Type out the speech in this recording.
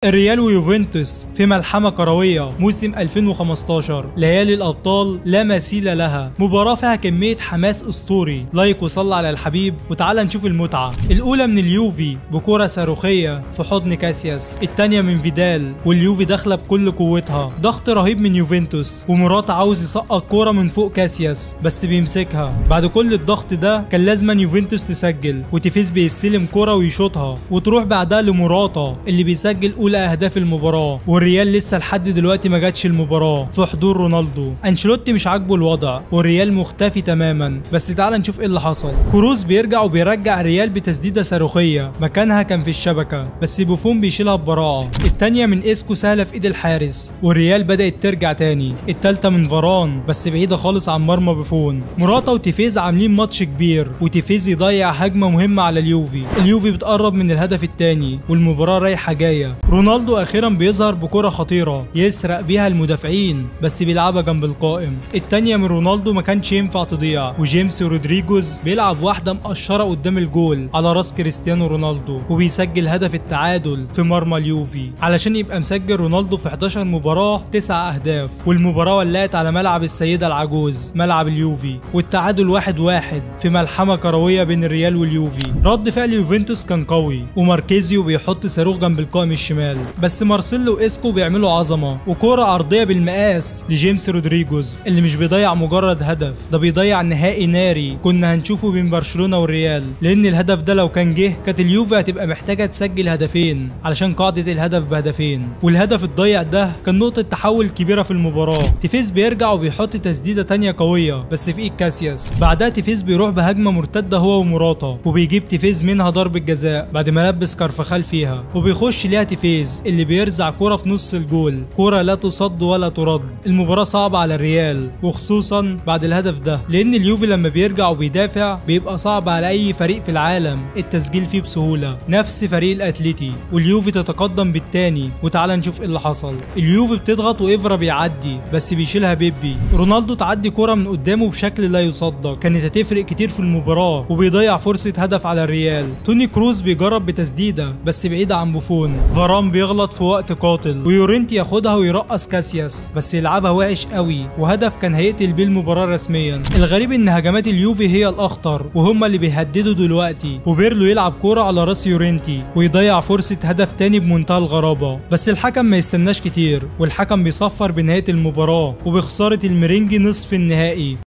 الريال ويوفنتوس في ملحمة كروية موسم 2015. ليالي الأبطال لا مثيل لها، مباراة فيها كمية حماس أسطوري. لايك وصلى على الحبيب وتعال نشوف المتعة. الأولى من اليوفي بكرة صاروخية في حضن كاسياس، التانية من فيدال واليوفي داخلة بكل قوتها. ضغط رهيب من يوفنتوس ومراتا عاوز يسقط كورة من فوق كاسياس بس بيمسكها. بعد كل الضغط ده كان لازما يوفنتوس تسجل، وتيفيز بيستلم كورة ويشوطها وتروح بعدها لمراتا اللي بيسجل أولى أهداف المباراة. والريال لسه لحد دلوقتي ما جاتش المباراة في حضور رونالدو. أنشيلوتي مش عاجبه الوضع والريال مختفي تماما. بس تعال نشوف ايه اللي حصل. كروز بيرجع الريال بتسديدة صاروخية مكانها كان في الشبكة، بس بوفون بيشيلها ببراعة. التانية من اسكو سهلة في ايد الحارس، والريال بدأت ترجع تاني. التالتة من فاران بس بعيدة خالص عن مرمى بوفون. مراتا وتيفيز عاملين ماتش كبير، وتيفيز يضيع هجمة مهمة على اليوفي بتقرب من الهدف التاني والمباراة رايحة جاية. رونالدو اخيرا بيظهر بكرة خطيرة يسرق بيها المدافعين بس بيلعبها جنب القائم. التانية من رونالدو ما كانش ينفع تضيع، وجيمس رودريجوز بيلعب واحدة مقشرة قدام الجول على راس كريستيانو رونالدو، وبيسجل هدف التعادل في مرمى اليوفي علشان يبقى مسجل رونالدو في 11 مباراة 9 اهداف. والمباراة ولعت على ملعب السيدة العجوز ملعب اليوفي، والتعادل 1-1 في ملحمة كروية بين الريال واليوفي. رد فعل يوفنتوس كان قوي، وماركيزيو بيحط صاروخ جنب القائم الشمال، بس مارسيلو واسكو بيعملوا عظمه وكوره عرضيه بالمقاس لجيمس رودريجوز اللي مش بيضيع مجرد هدف، ده بيضيع نهائي ناري كنا هنشوفه بين برشلونه والريال. لان الهدف ده لو كان جه كانت اليوفي هتبقى محتاجه تسجل هدفين علشان قاعده الهدف بهدفين، والهدف الضيع ده كان نقطه تحول كبيره في المباراه. تيفيز بيرجع وبيحط تسديده تانية قويه بس في ايد كاسياس. بعدها تيفيز بيروح بهجمه مرتده هو ومراتا، وبيجيب تيفيز منها ضربه جزاء بعد ما لبس كارفخال فيها، وبيخش ليها تيفيز اللي بيرزع كرة في نص الجول، كرة لا تصد ولا ترد. المباراة صعبة على الريال وخصوصا بعد الهدف ده، لان اليوفي لما بيرجع وبيدافع بيبقى صعب على اي فريق في العالم التسجيل فيه بسهولة، نفس فريق الاتليتي. واليوفي تتقدم بالتاني، وتعالى نشوف ايه اللي حصل. اليوفي بتضغط وإفرا بيعدي بس بيشيلها بيبي. رونالدو تعدي كرة من قدامه بشكل لا يصدق، كانت هتفرق كتير في المباراة، وبيضيع فرصة هدف على الريال. توني كروز بيجرب بتسديدة بس بعيدة عن بوفون. فاران بيغلط في وقت قاتل، ويورنتي ياخدها ويرقص كاسياس بس يلعبها وحش قوي، وهدف كان هيقتل بيه المباراة رسميا. الغريب ان هجمات اليوفي هي الاخطر وهم اللي بيهددوا دلوقتي، وبيرلو يلعب كورة على راس يورنتي ويضيع فرصة هدف تاني بمنتهى الغرابة. بس الحكم ما يستناش كتير، والحكم بيصفر بنهاية المباراة وبخسارة المرنجي نصف النهائي.